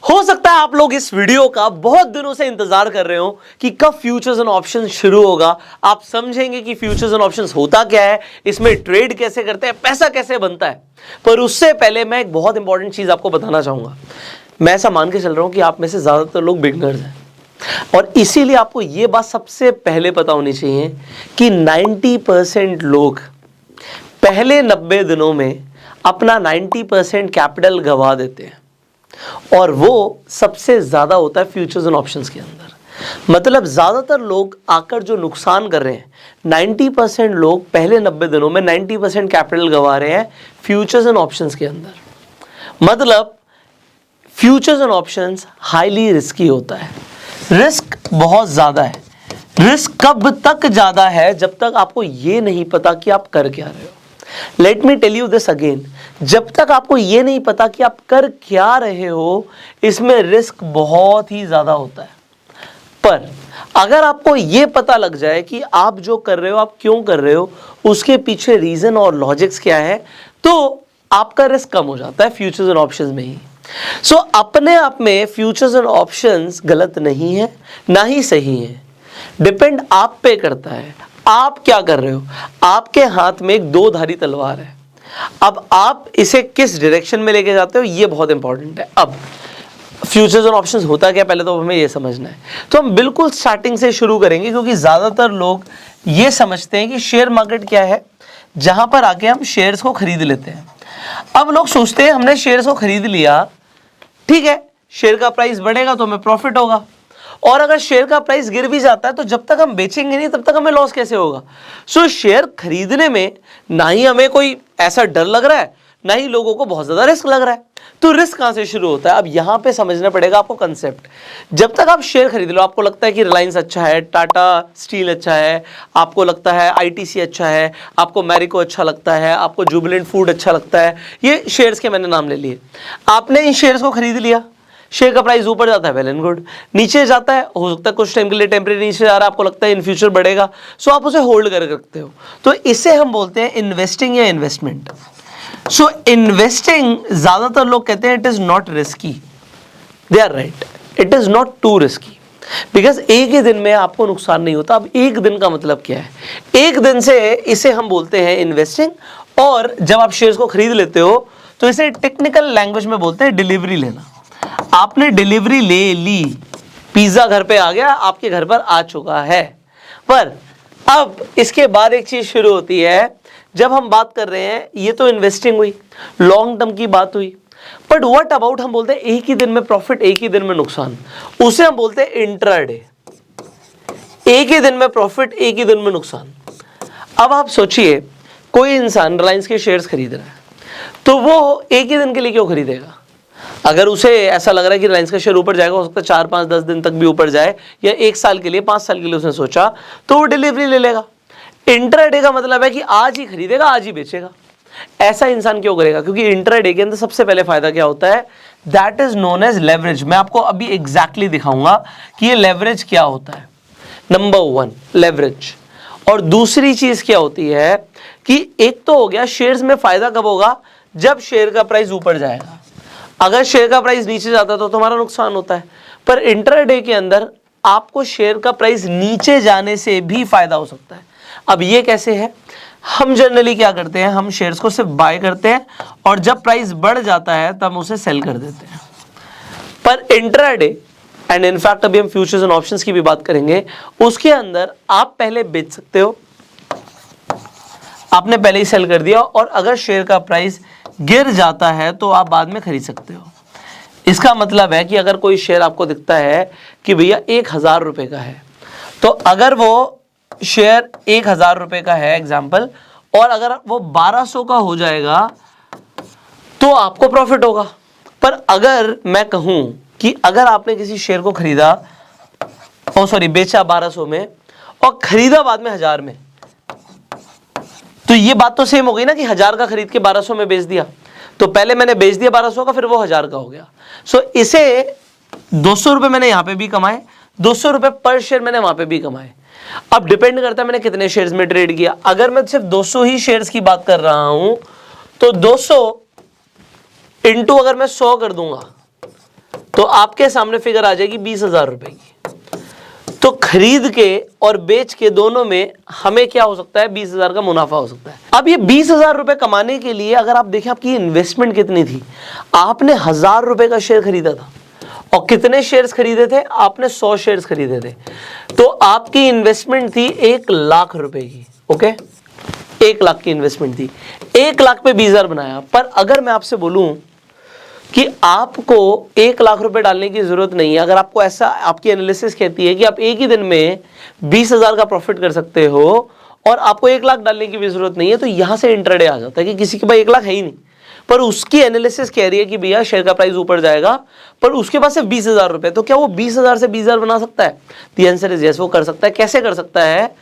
हो सकता है आप लोग इस वीडियो का बहुत दिनों से इंतजार कर रहे हो कि कब फ्यूचर्स एंड ऑप्शंस शुरू होगा, आप समझेंगे कि फ्यूचर्स एंड ऑप्शंस होता क्या है, इसमें ट्रेड कैसे करते हैं, पैसा कैसे बनता है। पर उससे पहले मैं एक बहुत इंपॉर्टेंट चीज आपको बताना चाहूंगा। मैं ऐसा मान के चल रहा हूं कि आप में से ज्यादातर लोग बिगनर्स हैं और इसीलिए आपको यह बात सबसे पहले पता होनी चाहिए कि 90% लोग पहले 90 दिनों में अपना 90% कैपिटल गंवा देते हैं और वो सबसे ज्यादा होता है फ्यूचर्स एंड ऑप्शंस के अंदर। मतलब ज्यादातर लोग आकर जो नुकसान कर रहे हैं, 90% लोग पहले 90 दिनों में 90% कैपिटल गंवा रहे हैं फ्यूचर्स एंड ऑप्शंस के अंदर। मतलब futures and options highly risky होता है, रिस्क बहुत ज्यादा है। रिस्क कब तक ज्यादा है? जब तक आपको ये नहीं पता कि आप कर क्या रहे हो। Let me tell you this again, जब तक आपको यह नहीं पता कि आप कर क्या रहे हो, इसमें रिस्क बहुत ही ज्यादा होता है। पर अगर आपको यह पता लग जाए कि आप जो कर रहे हो, आप क्यों कर रहे हो, उसके पीछे रीजन और लॉजिक्स क्या है, तो आपका रिस्क कम हो जाता है फ्यूचर्स एंड ऑप्शंस में ही। सो अपने आप में फ्यूचर्स एंड ऑप्शंस गलत नहीं है, ना ही सही है। डिपेंड आप पे करता है, आप क्या कर रहे हो। आपके हाथ में एक दो धारी तलवार है, अब आप इसे किस डायरेक्शन में लेके जाते हो, यह बहुत इंपॉर्टेंट है। अब फ्यूचर्स और ऑप्शंस होता क्या, पहले तो हमें यह समझना है। तो हम बिल्कुल स्टार्टिंग से शुरू करेंगे, क्योंकि ज्यादातर लोग ये समझते हैं कि शेयर मार्केट क्या है, जहां पर आके हम शेयर्स को खरीद लेते हैं। अब लोग सोचते हैं हमने शेयर्स को खरीद लिया, ठीक है, शेयर का प्राइस बढ़ेगा तो हमें प्रॉफिट होगा, और अगर शेयर का प्राइस गिर भी जाता है तो जब तक हम बेचेंगे नहीं तब तक हमें लॉस कैसे होगा। सो शेयर खरीदने में ना ही हमें कोई ऐसा डर लग रहा है, ना ही लोगों को बहुत ज्यादा रिस्क लग रहा है। तो रिस्क कहां से शुरू होता है? अब यहां पे समझना पड़ेगा आपको कंसेप्ट। जब तक आप शेयर खरीद लो, आपको लगता है कि रिलायंस अच्छा है, टाटा स्टील अच्छा है, आपको लगता है आईटीसी अच्छा है, आपको मैरिको अच्छा लगता है, आपको जुबिलेंट फूड अच्छा लगता है, ये शेयर्स के मैंने नाम ले लिए। आपने इन शेयर्स को खरीद लिया, शेयर का प्राइस ऊपर जाता है, वेल एंड गुड। नीचे जाता है, हो सकता है कुछ टाइम के लिए टेम्परेरी नीचे जा रहा है, आपको लगता है इन फ्यूचर बढ़ेगा, सो आप उसे होल्ड करके रखते हो। तो इसे हम बोलते हैं इन्वेस्टिंग या इन्वेस्टमेंट। सो इन्वेस्टिंग ज्यादातर लोग कहते हैं it is not risky, they are right, it is not too risky, because एक ही दिन में आपको नुकसान नहीं होता। अब एक दिन का मतलब क्या है? एक दिन से इसे हम बोलते हैं इन्वेस्टिंग, और जब आप शेयर्स को खरीद लेते हो तो इसे टेक्निकल लैंग्वेज में बोलते हैं डिलीवरी लेना। आपने डिलीवरी ले ली, पिज्जा घर पे आ गया, आपके घर पर आ चुका है। पर अब इसके बाद एक चीज शुरू होती है, जब हम बात कर रहे हैं, ये तो इन्वेस्टिंग हुई, लॉन्ग टर्म की बात हुई, बट व्हाट अबाउट हम बोलते हैं एक ही दिन में प्रॉफिट, एक ही दिन में नुकसान, उसे हम बोलते हैं इंट्राडे। एक ही दिन में प्रॉफिट, एक ही दिन में नुकसान। अब आप सोचिए, कोई इंसान रिलायंस के शेयर्स खरीद रहा है, तो वो एक ही दिन के लिए क्यों खरीदेगा? अगर उसे ऐसा लग रहा है कि रिलायंस का शेयर ऊपर जाएगा, हो सकता है 4, 5, 10 दिन तक भी ऊपर जाए, या 1 साल के लिए, 5 साल के लिए उसने सोचा, तो वो डिलीवरी ले लेगा। इंट्राडे का मतलब है कि आज ही खरीदेगा, आज ही बेचेगा। ऐसा इंसान क्यों करेगा? क्योंकि इंट्राडे के अंदर सबसे पहले फायदा क्या होता है, that is known as leverage. मैं आपको अभी एग्जैक्टली दिखाऊंगा कि ये लेवरेज क्या होता है। नंबर 1 लेवरेज, और दूसरी चीज क्या होती है कि एक तो हो गया शेयर्स में फायदा कब होगा, जब शेयर का प्राइस ऊपर जाएगा। अगर शेयर का प्राइस नीचे जाता है तो तुम्हारा नुकसान होता है। पर इंट्राडे के अंदर आपको शेयर का प्राइस नीचे जाने से भी फायदा हो सकता है। अब ये कैसे है? हम जनरली क्या करते हैं, हम शेयर्स को सिर्फ बाय करते हैं, और जब प्राइस बढ़ जाता है तब उसे सेल कर देते हैं। पर इंट्राडे, एंड इनफैक्ट अभी हम फ्यूचर्स एंड ऑप्शंस की भी बात करेंगे, उसके अंदर आप पहले बेच सकते हो, आपने पहले ही सेल कर दिया, और अगर शेयर का प्राइस गिर जाता है तो आप बाद में खरीद सकते हो। इसका मतलब है कि अगर कोई शेयर आपको दिखता है कि भैया 1000 रुपए का है, तो अगर वो शेयर 1000 रुपए का है एग्जाम्पल, और अगर वो 1200 का हो जाएगा तो आपको प्रॉफिट होगा। पर अगर मैं कहूं कि अगर आपने किसी शेयर को खरीदा, बेचा 1200 में और खरीदा बाद में 1000 में, तो ये बात तो सेम हो गई ना कि 1000 का खरीद के 1200 में बेच दिया। तो पहले मैंने बेच दिया 1200 का, फिर वो 1000 का हो गया। सो इसे 200 रुपए मैंने यहां पे भी कमाए, 200 रुपए पर शेयर मैंने वहां पे भी कमाए। अब डिपेंड करता है मैंने कितने शेयर्स में ट्रेड किया। अगर मैं सिर्फ 200 ही शेयर्स की बात कर रहा हूं, तो 200 इंटू अगर मैं 100 कर दूंगा तो आपके सामने फिगर आ जाएगी 20,000 रुपए की। तो खरीद के और बेच के दोनों में हमें क्या हो सकता है, 20,000 का मुनाफा हो सकता है। अब ये 20,000 रुपए कमाने के लिए अगर आप देखें आपकी इन्वेस्टमेंट कितनी थी, आपने 1,000 रुपए का शेयर खरीदा था और कितने शेयर्स खरीदे थे, आपने 100 शेयर्स खरीदे थे। तो आपकी इन्वेस्टमेंट थी 1,00,000 रुपए की। ओके, 1,00,000 की इन्वेस्टमेंट थी, 1,00,000 पे 20,000 बनाया। पर अगर मैं आपसे बोलूं कि आपको 1,00,000 रुपए डालने की जरूरत नहीं है, अगर आपको ऐसा, आपकी एनालिसिस कहती है कि आप एक ही दिन में 20,000 का प्रॉफिट कर सकते हो और आपको 1,00,000 डालने की भी जरूरत नहीं है, तो यहां से इंट्राडे आ जाता है कि किसी के पास 1,00,000 है ही नहीं, पर उसकी एनालिसिस कह रही है कि भैया शेयर का प्राइस ऊपर जाएगा, पर उसके पास सिर्फ 20,000 रुपए। तो क्या वो 20,000 से 20,000 बना सकता है? द आंसर इज यस, वो कर सकता है। कैसे कर सकता है?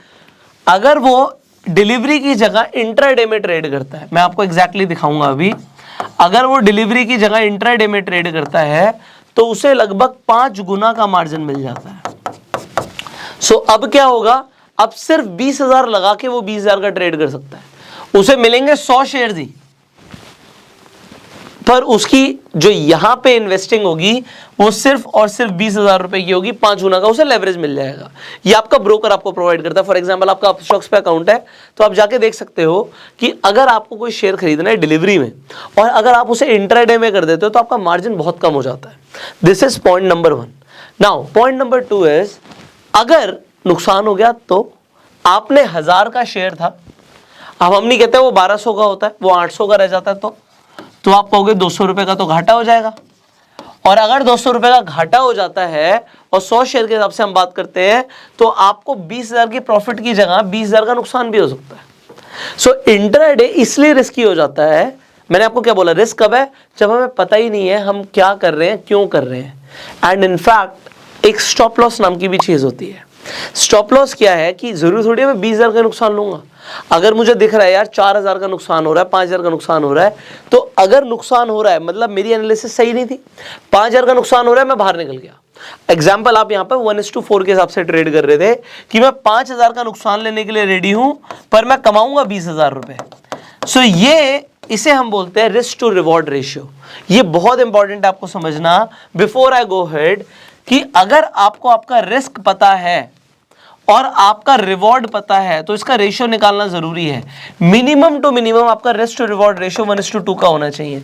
अगर वो डिलीवरी की जगह इंट्राडे में ट्रेड करता है। मैं आपको एग्जैक्टली दिखाऊंगा अभी। अगर वो डिलीवरी की जगह इंट्राडे में ट्रेड करता है तो उसे लगभग 5 गुना का मार्जिन मिल जाता है। सो अब क्या होगा, अब सिर्फ 20,000 लगा के वो 20,000 का ट्रेड कर सकता है। उसे मिलेंगे 100 शेयर ही, पर उसकी जो यहां पे इन्वेस्टिंग होगी वो सिर्फ और सिर्फ 20,000 रुपए की होगी, 5 गुना का उसे लेवरेज मिल जाएगा। ये आपका ब्रोकर आपको प्रोवाइड करता है। फॉर एग्जांपल आपका अपस्टॉक्स पे अकाउंट है, तो आप जाके देख सकते हो कि अगर आपको कोई शेयर खरीदना है डिलीवरी में और अगर आप उसे इंट्राडे में कर देते हो तो आपका मार्जिन बहुत कम हो जाता है। This is point number 1। Now point number 2 is, अगर नुकसान हो गया तो आपने 1,000 का शेयर था, अब हम नहीं कहते वो 1,200 का होता है, वो 800 का रह जाता है, तो आप कहोगे 200 रुपए का तो घाटा हो जाएगा। और अगर 200 रुपए का घाटा हो जाता है और 100 शेयर के हिसाब से हम बात करते हैं तो आपको 20,000 की प्रॉफिट की जगह 20,000 का नुकसान भी हो सकता है। सो इंट्राडे इसलिए रिस्की हो जाता है। मैंने आपको क्या बोला, रिस्क कब है, जब हमें पता ही नहीं है हम क्या कर रहे हैं, क्यों कर रहे हैं। एंड इनफैक्ट एक स्टॉप लॉस नाम की भी चीज होती है। स्टॉप लॉस क्या है कि जरूर थोड़ी मैं 20,000 का नुकसान लूंगा। अगर मुझे दिख रहा है यार 4,000 का नुकसान हो रहा है, 5,000 का नुकसान हो रहा है, तो अगर नुकसान हो रहा है मतलब मेरी एनालिसिस सही नहीं थी, 5,000 का नुकसान हो रहा है, मैं बाहर निकल गया। एग्जाम्पल आप यहाँ पे 1:4 के हिसाब से ट्रेड कर रहे थे कि मैं 5,000 का नुकसान लेने के लिए रेडी हूं, पर मैं कमाऊंगा 20,000 रुपए। सो ये, इसे हम बोलते हैं रिस्क टू रिवॉर्ड रेशियो। ये बहुत इंपॉर्टेंट है आपको समझना बिफोर आई गो हेड, कि अगर आपको आपका रिस्क पता है और आपका रिवॉर्ड पता है तो इसका रेशियो निकालना जरूरी है। मिनिमम टू मिनिमम आपका रिस्क टू रिवॉर्ड रेशियो 1:2 का होना चाहिए,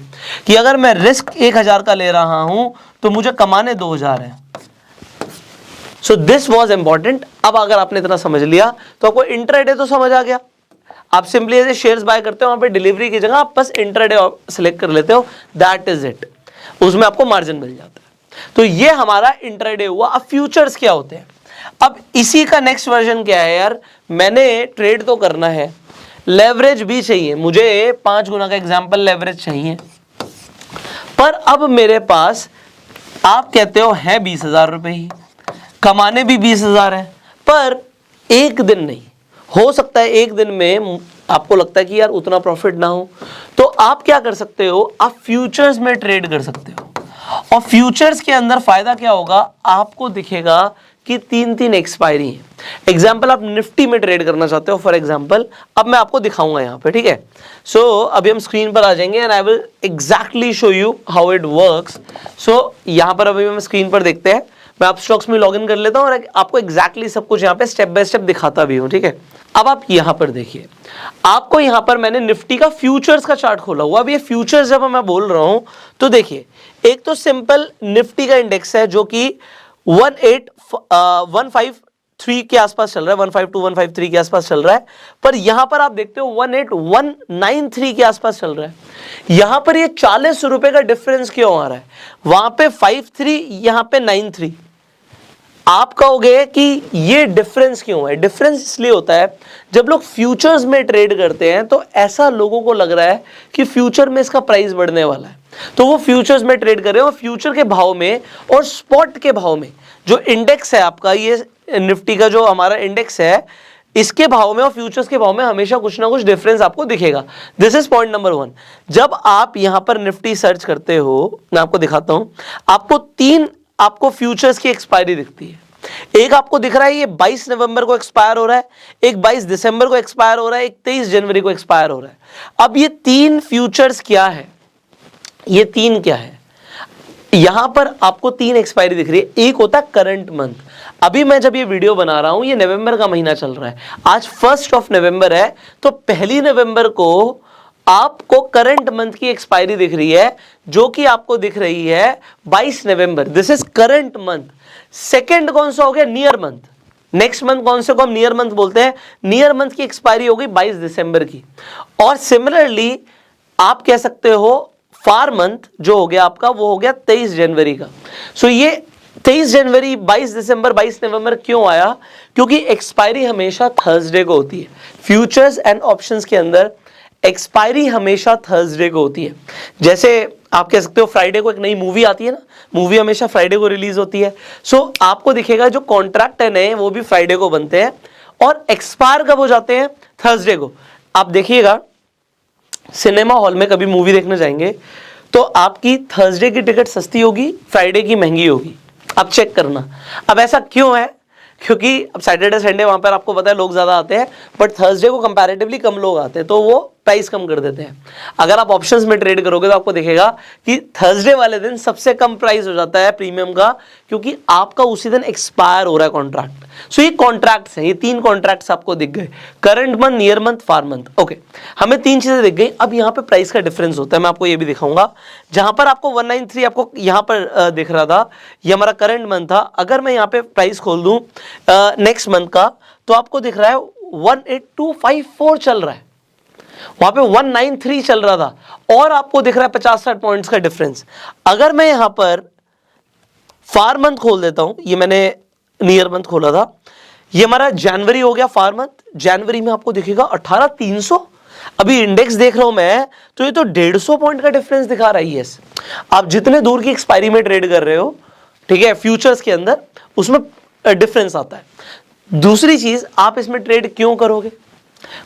कि अगर मैं रिस्क 1,000 का ले रहा हूं तो मुझे कमाने 2,000 है। So this was important. अब अगर आपने इतना समझ लिया तो आपको इंट्राडे तो समझ आ गया। आप सिंपली ऐसे शेयर्स बाय करते हो, वहां पे डिलीवरी की जगह आप बस इंट्राडे सिलेक्ट कर लेते हो, दैट इज इट। उसमें आपको मार्जिन मिल जाता है। तो ये हमारा इंट्राडे हुआ। अब फ्यूचर्स क्या होते हैं? अब इसी का नेक्स्ट वर्जन क्या है यार, मैंने ट्रेड तो करना है, लेवरेज भी चाहिए, मुझे 5 गुना का एग्जांपल लेवरेज चाहिए, पर अब मेरे पास आप कहते हो है 20,000 रुपए ही, कमाने भी 20,000 है, पर एक दिन नहीं हो सकता है, एक दिन में आपको लगता है कि यार उतना प्रॉफिट ना हो, तो आप क्या कर सकते हो, आप फ्यूचर्स में ट्रेड कर सकते हो। और फ्यूचर्स के अंदर फायदा क्या होगा, आपको दिखेगा कि 3-3 एक्सपायरी है। एग्जाम्पल आप निफ्टी में ट्रेड करना चाहते हो फॉर एग्जाम्पल, अब मैं आपको दिखाऊंगा यहाँ पे, ठीक है। सो अभी हम स्क्रीन पर आ जाएंगे and I will exactly show you how it works. So यहाँ पर अभी हम स्क्रीन पर देखते हैं, मैं आप स्टॉक्स में लॉग इन कर लेता हूँ और आपको एग्जैक्टली सब कुछ यहाँ पे स्टेप बाय स्टेप दिखाता भी हूँ, ठीक है। अब आप यहाँ पर देखिए, आपको यहाँ पर मैंने निफ्टी का फ्यूचर्स का चार्ट खोला हुआ। अब ये फ्यूचर्स जब मैं बोल रहा हूँ तो देखिए, एक तो सिंपल निफ्टी का इंडेक्स है जो कि 15153 के आसपास चल रहा है, 152-153 के आसपास चल रहा है, पर यहां पर आप देखते हो 18193 के आसपास चल रहा है। यहां पर ये 40 रुपए का डिफरेंस क्यों आ रहा है, वहां पे 53, यहां पे 93। आप कहोगे कि ये डिफरेंस क्यों है? डिफरेंस इसलिए होता है जब लोग फ्यूचर्स में ट्रेड करते हैं तो ऐसा लोगों को लग रहा है कि फ्यूचर में इसका प्राइस बढ़ने वाला है, तो वो फ्यूचर्स में ट्रेड कर रहे हैं और फ्यूचर के भाव में और स्पॉट के भाव में जो इंडेक्स है आपका, ये निफ्टी का जो हमारा इंडेक्स है, इसके भाव में और फ्यूचर्स के भाव में हमेशा कुछ ना कुछ डिफरेंस आपको दिखेगा। This is point number 1। जब आप यहां पर निफ्टी सर्च करते हो, मैं आपको दिखाता हूं, आपको 3 आपको फ्यूचर्स की एक्सपायरी दिखती है। एक आपको दिख रहा है ये 22 नवंबर को एक्सपायर हो रहा है, एक 22 दिसंबर को एक्सपायर हो रहा है, एक 23 जनवरी को एक्सपायर हो रहा है। अब ये 3 फ्यूचर्स क्या है, ये 3 क्या है? यहां पर आपको 3 एक्सपायरी दिख रही है। एक होता है करंट मंथ, अभी मैं जब ये वीडियो बना रहा हूं ये नवंबर का महीना चल रहा है, आज 1 नवंबर है, तो 1 नवंबर को आपको करंट मंथ की एक्सपायरी दिख रही है जो कि आपको दिख रही है 22 नवंबर, this is current month. Second कौन सा हो गया, नियर मंथ, नेक्स्ट मंथ कौन से को हम नियर मंथ बोलते हैं, नियर मंथ की एक्सपायरी हो गई 22 दिसंबर की। और सिमिलरली आप कह सकते हो फार मंथ जो हो गया आपका वो हो गया 23 जनवरी का। सो ये 23 जनवरी, 22 दिसंबर, 22 नवंबर क्यों आया, क्योंकि एक्सपायरी हमेशा थर्सडे को होती है। फ्यूचर्स एंड ऑप्शंस के अंदर एक्सपायरी हमेशा थर्सडे को होती है। जैसे आप कह सकते हो फ्राइडे को एक नई मूवी आती है ना, मूवी हमेशा फ्राइडे को रिलीज होती है। सो आपको दिखेगा जो कॉन्ट्रैक्ट है नए वो भी फ्राइडे को बनते हैं और एक्सपायर कब हो जाते हैं, थर्सडे को। आप देखिएगा सिनेमा हॉल में कभी मूवी देखने जाएंगे तो आपकी थर्सडे की टिकट सस्ती होगी, फ्राइडे की महंगी होगी, आप चेक करना। अब ऐसा क्यों है, क्योंकि अब सैटरडे संडे वहां पर आपको पता है लोग ज्यादा आते हैं, बट थर्सडे को कंपैरेटिवली कम लोग आते हैं तो वो प्राइस कम कर देते हैं। अगर आप ऑप्शंस में ट्रेड करोगे तो आपको दिखेगा कि थर्सडे वाले दिन सबसे कम प्राइस हो जाता है प्रीमियम का, क्योंकि आपका उसी दिन एक्सपायर हो रहा है कॉन्ट्रैक्ट। सो ये कॉन्ट्रैक्ट्स हैं, ये 3 कॉन्ट्रैक्ट्स आपको दिख गए, करंट मंथ, नियर मंथ, फार मंथ। ओके, हमें 3 चीजें दिख गई। अब यहाँ पे प्राइस का डिफरेंस होता है, मैं आपको ये भी दिखाऊंगा। जहां पर आपको 193 आपको यहाँ पर दिख रहा था, ये हमारा करंट मंथ था। अगर मैं यहाँ पे प्राइस खोल दूं नेक्स्ट मंथ का तो आपको दिख रहा है 18254 चल रहा है, वहां पे 193 चल रहा था और आपको दिख रहा है 50-60 पॉइंट्स का डिफरेंस। अगर मैं यहां पर फार मंथ खोल देता हूं, ये मैंने नियर मंथ खोला था, ये हमारा जनवरी हो गया फार मंथ। जनवरी में आपको दिखेगा 18300, अभी इंडेक्स देख रहा हूं मैं तो ये तो 150 पॉइंट का डिफरेंस दिखा रहा है। यस, आप जितने दूर की एक्सपायरी में ट्रेड कर रहे हो, ठीक है, फ्यूचर्स के अंदर, उसमें डिफरेंस आता है। दूसरी चीज, आप इसमें ट्रेड क्यों करोगे,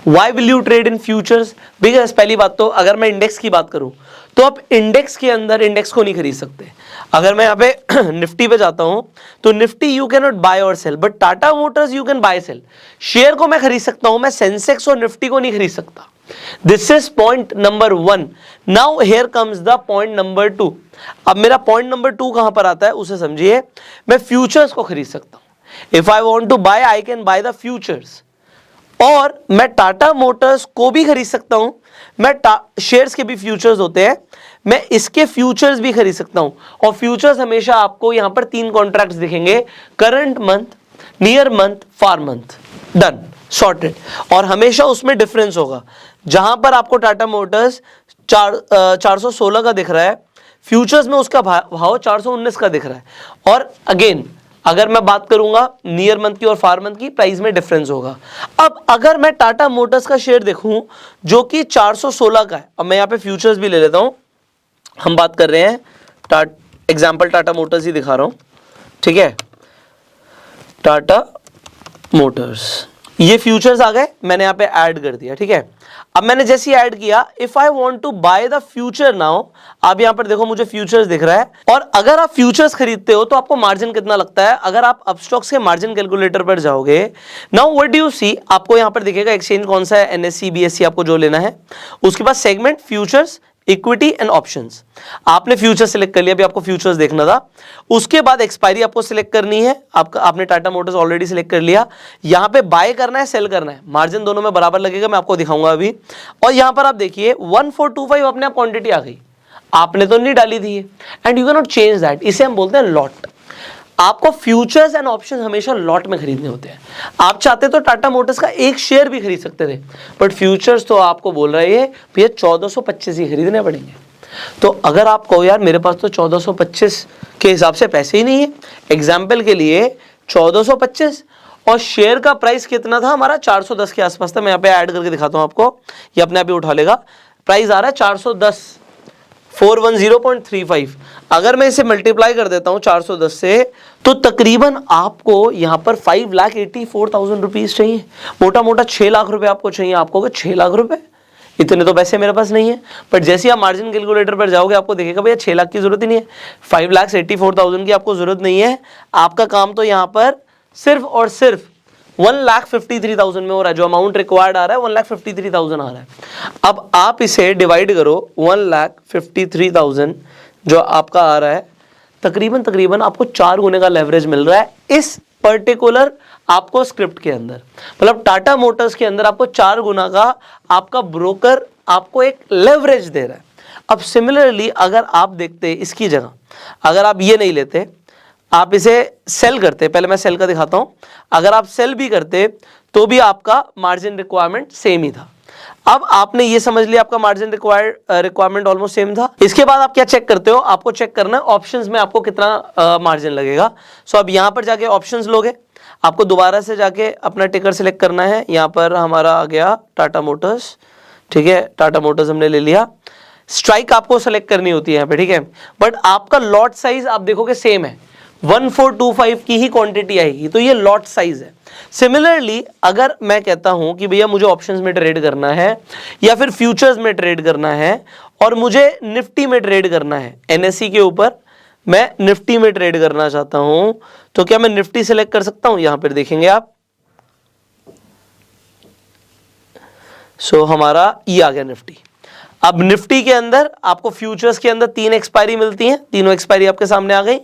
why will you trade in futures, because पहली बात तो अगर मैं इंडेक्स की बात करूं तो आप इंडेक्स के अंदर इंडेक्स को नहीं खरीद सकते। अगर मैं यहाँ पे निफ्टी पे जाता हूं तो Nifty you can not buy और sell, but Tata Motors you can buy sell. Share को मैं खरीद सकता हूं, मैं सेंसेक्स और निफ्टी को नहीं खरीद सकता। This is point number 1। Now here comes the point number 2। अब मेरा पॉइंट नंबर 2 कहां पर आता है उसे समझिए। मैं फ्यूचर्स को खरीद सकता हूं, if I want to buy I can buy the futures. और मैं टाटा मोटर्स को भी खरीद सकता हूं, मैं शेयर्स के भी फ्यूचर्स होते हैं, मैं इसके फ्यूचर्स भी खरीद सकता हूं। और फ्यूचर्स हमेशा आपको यहां पर 3 कॉन्ट्रैक्ट्स दिखेंगे, करंट मंथ, नियर मंथ, फार मंथ, डन, सॉर्टेड। और हमेशा उसमें डिफरेंस होगा। जहां पर आपको टाटा मोटर्स 416 का दिख रहा है, फ्यूचर्स में उसका भाव 419 का दिख रहा है। और अगेन अगर मैं बात करूंगा नियर मंथ की और फार मंथ की, प्राइस में डिफरेंस होगा। अब अगर मैं टाटा मोटर्स का शेयर देखूं जो कि 416 का है, अब मैं यहां पे फ्यूचर्स भी ले लेता हूं, हम बात कर रहे हैं एग्जांपल टाटा मोटर्स ही दिखा रहा हूं, ठीक है, टाटा मोटर्स, ये फ्यूचर्स आ गए, मैंने यहां पे ऐड कर दिया, ठीक है। अब मैंने जैसे ही ऐड किया, if I want to buy the future now, आप यहां पर देखो मुझे फ्यूचर्स दिख रहा है। और अगर आप फ्यूचर्स खरीदते हो तो आपको मार्जिन कितना लगता है, अगर आप अपस्टॉक्स के मार्जिन कैलकुलेटर पर जाओगे, now what do you see, आपको यहां पर दिखेगा एक्सचेंज कौन सा है, एनएससी, बीएससी आपको जो लेना है, उसके बाद segment, futures, equity and options. आपने फ्यूचर सिलेक्ट कर लिया, अभी आपको फ्यूचर्स देखना था। उसके बाद एक्सपायरी आपको सिलेक्ट करनी है, आपने टाटा मोटर्स ऑलरेडी सिलेक्ट कर लिया। यहां पे बाय करना है, सेल करना है, मार्जिन दोनों में बराबर लगेगा, मैं आपको दिखाऊंगा अभी। और यहां पर आप देखिए 1425 अपने आप क्वांटिटी आ गई, आपने तो नहीं डाली थी, and you can not change that, इसे हम बोलते हैं लॉट। आपको फ्यूचर्स एंड ऑप्शन हमेशा लॉट में खरीदने होते हैं। आप चाहते तो टाटा मोटर्स का एक शेयर भी खरीद सकते थे, बट फ्यूचर्स तो आपको बोल रहे हैं भैया 1425 ही खरीदने पड़ेंगे। तो अगर आप कहो यार मेरे पास तो 1425 के हिसाब से पैसे ही नहीं है, एग्जाम्पल के लिए 1425 और शेयर का प्राइस कितना था हमारा, 410 के आसपास था। मैं यहाँ पे ऐड करके दिखाता हूँ आपको, ये अपने आप ही उठा लेगा। प्राइस आ रहा है 410, 410.35। अगर मैं इसे मल्टीप्लाई कर देता हूं 410 से, तो तकरीबन आपको यहां पर 5,84,000 रुपीज चाहिए, मोटा मोटा 6 लाख रुपए आपको चाहिए। आपको 6 लाख रुपए, इतने तो पैसे मेरे पास नहीं है। बट जैसे आप मार्जिन कैलकुलेटर पर जाओगे आपको दिखेगा भैया 6 लाख की जरूरत ही नहीं है, 5,84,000 की आपको जरूरत नहीं है। आपका काम तो यहां पर सिर्फ और सिर्फ 1,53,000 में हो रहा है, जो अमाउंट रिक्वायर्ड आ रहा है 1,53,000 आ रहा है। अब आप इसे डिवाइड करो, 1,53,000 जो आपका आ रहा है तकरीबन तकरीबन आपको 4 गुने का लेवरेज मिल रहा है इस पर्टिकुलर आपको स्क्रिप्ट के अंदर। मतलब टाटा मोटर्स के अंदर आपको 4 गुना का आपका ब्रोकर आपको एक लेवरेज दे रहा है। अब सिमिलरली अगर आप देखते इसकी जगह, अगर आप ये नहीं लेते, आप इसे सेल करते, पहले मैं सेल का दिखाता हूं, अगर आप सेल भी करते तो भी आपका मार्जिन रिक्वायरमेंट सेम ही था। अब आपने ये समझ लिया आपका मार्जिन रिक्वायरमेंट ऑलमोस्ट सेम था। इसके बाद आप क्या चेक करते हो, आपको चेक करना है ऑप्शंस में आपको कितना मार्जिन लगेगा। सो अब यहां पर जाके ऑप्शंस लोगे, आपको दोबारा से जाके अपना टिकर सिलेक्ट करना है। यहां पर हमारा आ गया टाटा मोटर्स, ठीक है, टाटा मोटर्स हमने ले लिया। स्ट्राइक आपको सेलेक्ट करनी होती है यहाँ पे, ठीक है, बट आपका लॉट साइज आप देखोगे सेम है, 1425 की ही क्वांटिटी आएगी, तो ये लॉट साइज है। सिमिलरली अगर मैं कहता हूं कि भैया मुझे ऑप्शंस में ट्रेड करना है या फिर फ्यूचर्स में ट्रेड करना है और मुझे निफ्टी में ट्रेड करना है, एनएसई के ऊपर मैं निफ्टी में ट्रेड करना चाहता हूं, तो क्या मैं निफ्टी सेलेक्ट कर सकता हूं? यहां पर देखेंगे आप, सो हमारा ये आ गया निफ्टी। अब निफ्टी के अंदर आपको फ्यूचर्स के अंदर 3 एक्सपायरी मिलती हैं, तीनों एक्सपायरी आपके सामने आ गई।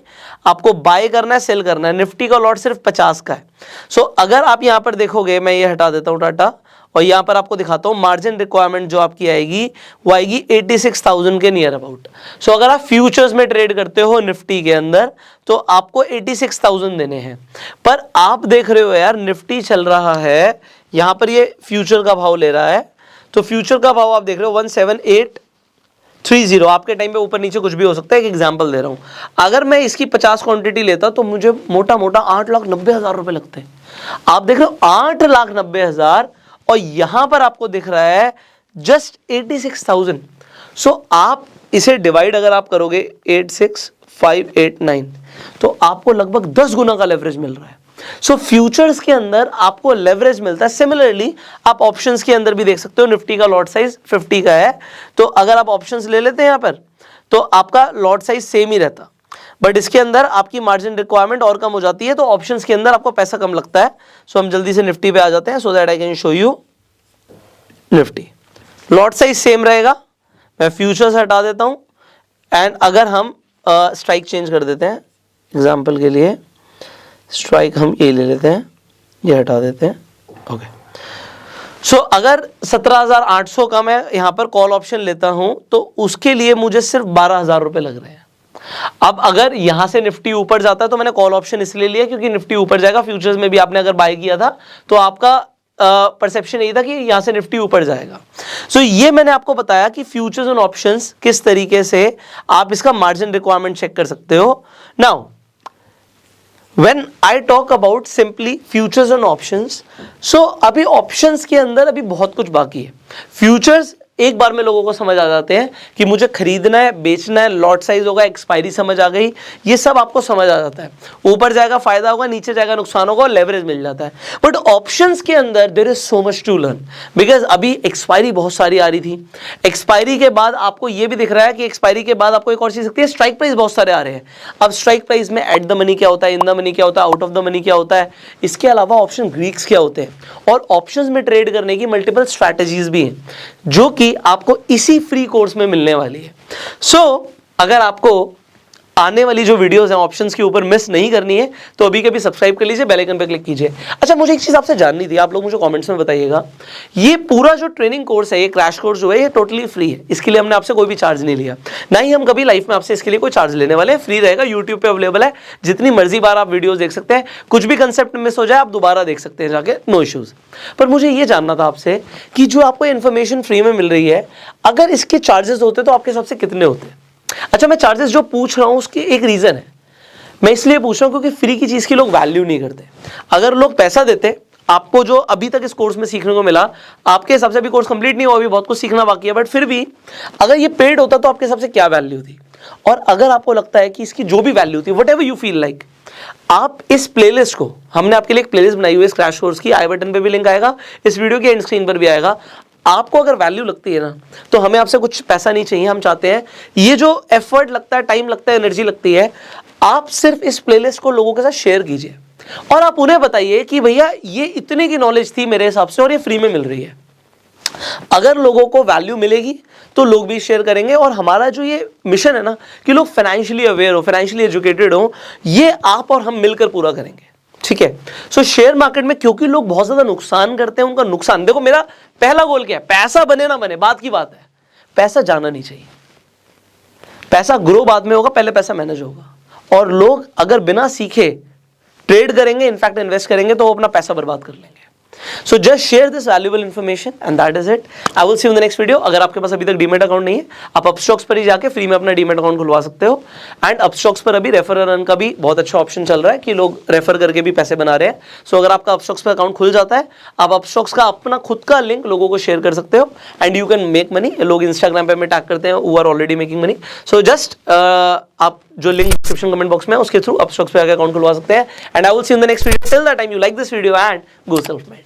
आपको बाय करना है, सेल करना है। निफ्टी का लॉट सिर्फ 50 का है। सो अगर आप यहां पर देखोगे, मैं ये हटा देता हूं टाटा और यहां पर आपको दिखाता हूं मार्जिन रिक्वायरमेंट जो आपकी आएगी वो आएगी 86,000 के नियर अबाउट। सो अगर आप फ्यूचर्स में ट्रेड करते हो निफ्टी के अंदर तो आपको 86,000 देने हैं। पर आप देख रहे हो यार निफ्टी चल रहा है, यहां पर ये फ्यूचर का भाव ले रहा है, तो फ्यूचर का भाव आप देख रहे हो 17830। आपके टाइम पे ऊपर नीचे कुछ भी हो सकता है, एक एग्जांपल दे रहा हूं। अगर मैं इसकी 50 क्वांटिटी लेता तो मुझे मोटा मोटा 8,90,000 रुपए लगते हैं। आप देख रहे हो 8,90,000 और यहां पर आपको दिख रहा है जस्ट 86,000। सो आप इसे डिवाइड अगर आप करोगे 86589 तो आपको लगभग 10 गुना का लेवरेज मिल रहा है। सो फ्यूचर्स के अंदर आपको लेवरेज मिलता है। सिमिलरली आप ऑप्शंस के अंदर भी देख सकते हो, निफ्टी का लॉट साइज 50 का है, तो अगर आप ऑप्शंस ले लेते हैं यहां पर तो आपका लॉट साइज सेम ही रहता, बट इसके अंदर आपकी मार्जिन रिक्वायरमेंट और कम हो जाती है, तो ऑप्शंस के अंदर आपको पैसा कम लगता है। सो हम जल्दी से निफ्टी पे आ जाते हैं, so that I can show you Nifty. Lot size same रहेगा, मैं फ्यूचर्स हटा देता हूं एंड अगर हम स्ट्राइक चेंज कर देते हैं, एग्जाम्पल के लिए स्ट्राइक हम ये ले लेते हैं, ये हटा देते हैं, ओके। सो अगर 17,800 का मैं यहां पर कॉल ऑप्शन लेता हूं तो उसके लिए मुझे सिर्फ 12,000 रुपए लग रहे हैं। अब अगर यहां से निफ्टी ऊपर जाता है तो मैंने कॉल ऑप्शन इसलिए लिया क्योंकि निफ्टी ऊपर जाएगा। फ्यूचर्स में भी आपने अगर बाय किया था तो आपका परसेप्शन यही था कि यहां से निफ्टी ऊपर जाएगा। सो ये मैंने आपको बताया कि फ्यूचर्स एंड ऑप्शंस किस तरीके से आप इसका मार्जिन रिक्वायरमेंट चेक कर सकते हो। Now When I talk about simply futures and options, so अभी options के अंदर अभी बहुत कुछ बाकी है। फ्यूचर्स एक बार में लोगों को समझ आ जाते हैं कि मुझे खरीदना है, बेचना है, लॉट साइज होगा, एक्सपायरी समझ आ गई, ये सब आपको समझ आ जाता है। ऊपर जाएगा फायदा होगा, नीचे जाएगा नुकसान होगा, लेवरेज मिल जाता है। बट ऑप्शंस के अंदर there is so much to learn, because अभी एक्सपायरी बहुत सारी आ रही थी। एक्सपायरी के बाद आपको ये भी दिख रहा है कि एक्सपायरी के बाद आपको एक और चीज दिखती है, स्ट्राइक प्राइस बहुत सारे आ रहे हैं। अब स्ट्राइक प्राइस में एट द मनी क्या होता है, इन द मनी क्या होता है, आउट ऑफ द मनी क्या होता है, इसके अलावा ऑप्शन ग्रीक्स क्या होते हैं, और ऑप्शंस में ट्रेड करने की मल्टीपल स्ट्रैटेजीज भी हैं जो कि आपको इसी फ्री कोर्स में मिलने वाली है। सो अगर आपको आने वाली जो वीडियोस हैं ऑप्शंस के ऊपर मिस नहीं करनी है तो अभी के भी सब्सक्राइब कर लीजिए, बेल आइकन पे क्लिक कीजिए। अच्छा, मुझे एक चीज आपसे जाननी थी, आप लोग मुझे कमेंट्स में बताइएगा। ये पूरा जो ट्रेनिंग कोर्स है, ये क्रैश कोर्स जो है, ये टोटली फ्री है। इसके लिए हमने आपसे कोई भी चार्ज नहीं लिया, ना ही हम कभी लाइफ में आपसे इसके लिए कोई चार्ज लेने वाले हैं। फ्री रहेगा, यूट्यूब पे अवेलेबल है, जितनी मर्जी बार आप वीडियोस देख सकते हैं। कुछ भी कंसेप्ट मिस हो जाए आप दोबारा देख सकते हैं जाके, नो इश्यूज। पर मुझे ये जानना था आपसे कि जो आपको इन्फॉर्मेशन फ्री में मिल रही है, अगर इसके चार्जेस होते तो आपके हिसाब से कितने होते? अच्छा, मैं चार्जेस जो पूछ रहा हूं उसकी एक रीजन है। मैं इसलिए पूछ रहा हूं क्योंकि फ्री की चीज की लोग वैल्यू नहीं करते। अगर लोग पैसा देते, आपको जो अभी तक इस कोर्स में सीखने को मिला, आपके हिसाब से अभी कोर्स कंप्लीट नहीं हुआ, अभी बहुत कुछ सीखना बाकी है, बट फिर भी अगर ये पेड होता तो आपके हिसाब से क्या वैल्यू थी? और अगर आपको लगता है कि इसकी जो भी वैल्यू थी, what ever you feel like, आप इस प्लेलिस्ट को, हमने आपके लिए एक प्लेलिस्ट बनाई हुई है इस क्रैश कोर्स की, आई बटन पे भी लिंक आएगा, इस वीडियो के एंड स्क्रीन पर भी आएगा। आपको अगर वैल्यू लगती है ना, तो हमें आपसे कुछ पैसा नहीं चाहिए। हम चाहते हैं ये जो एफर्ट लगता है, टाइम लगता है, एनर्जी लगती है, आप सिर्फ इस प्लेलिस्ट को लोगों के साथ शेयर कीजिए और आप उन्हें बताइए कि भैया ये इतने की नॉलेज थी मेरे हिसाब से और ये फ्री में मिल रही है। अगर लोगों को वैल्यू मिलेगी तो लोग भी शेयर करेंगे, और हमारा जो ये मिशन है ना कि लोग फाइनेंशियली अवेयर हो, फाइनेंशियली एजुकेटेड हो, ये आप और हम मिलकर पूरा करेंगे, ठीक है। सो शेयर मार्केट में क्योंकि लोग बहुत ज्यादा नुकसान करते हैं, उनका नुकसान देखो, मेरा पहला गोल क्या है, पैसा बने ना बने बात की बात है, पैसा जाना नहीं चाहिए। पैसा ग्रो बाद में होगा, पहले पैसा मैनेज होगा। और लोग अगर बिना सीखे ट्रेड करेंगे, इनफैक्ट इन्वेस्ट करेंगे, तो वो अपना पैसा बर्बाद कर लेंगे। So just share this valuable information and that is it. I will see you in the next video. अगर आपके पास अभी तक डीमेट अकाउंट नहीं है, आप अपस्टॉक्स पर ही जाके फ्री में अपना डीमेट अकाउंट खुलवा सकते हो। एंड अपस्टॉक्स पर अभी रेफर अर्न का भी बहुत अच्छा ऑप्शन चल रहा है कि लोग रेफर करके भी पैसे बना रहे हैं। सो अगर आपका अपस्टॉक्स पर अकाउंट खुल जाता है, आप अपस्टॉक्स का अपना खुद का लिंक लोगों को शेयर कर सकते हो and you can make money. लोग इंस्टाग्राम पे में टैग करते हैं who are already making money. So just आप जो लिंक डिस्क्रिप्शन कमेंट बॉक्स में है उसके थ्रू अपस्टॉक्स पे आके अकाउंट खुलवा सकते हैं। And I will see you in the next video. Till that time you like this video and go self made.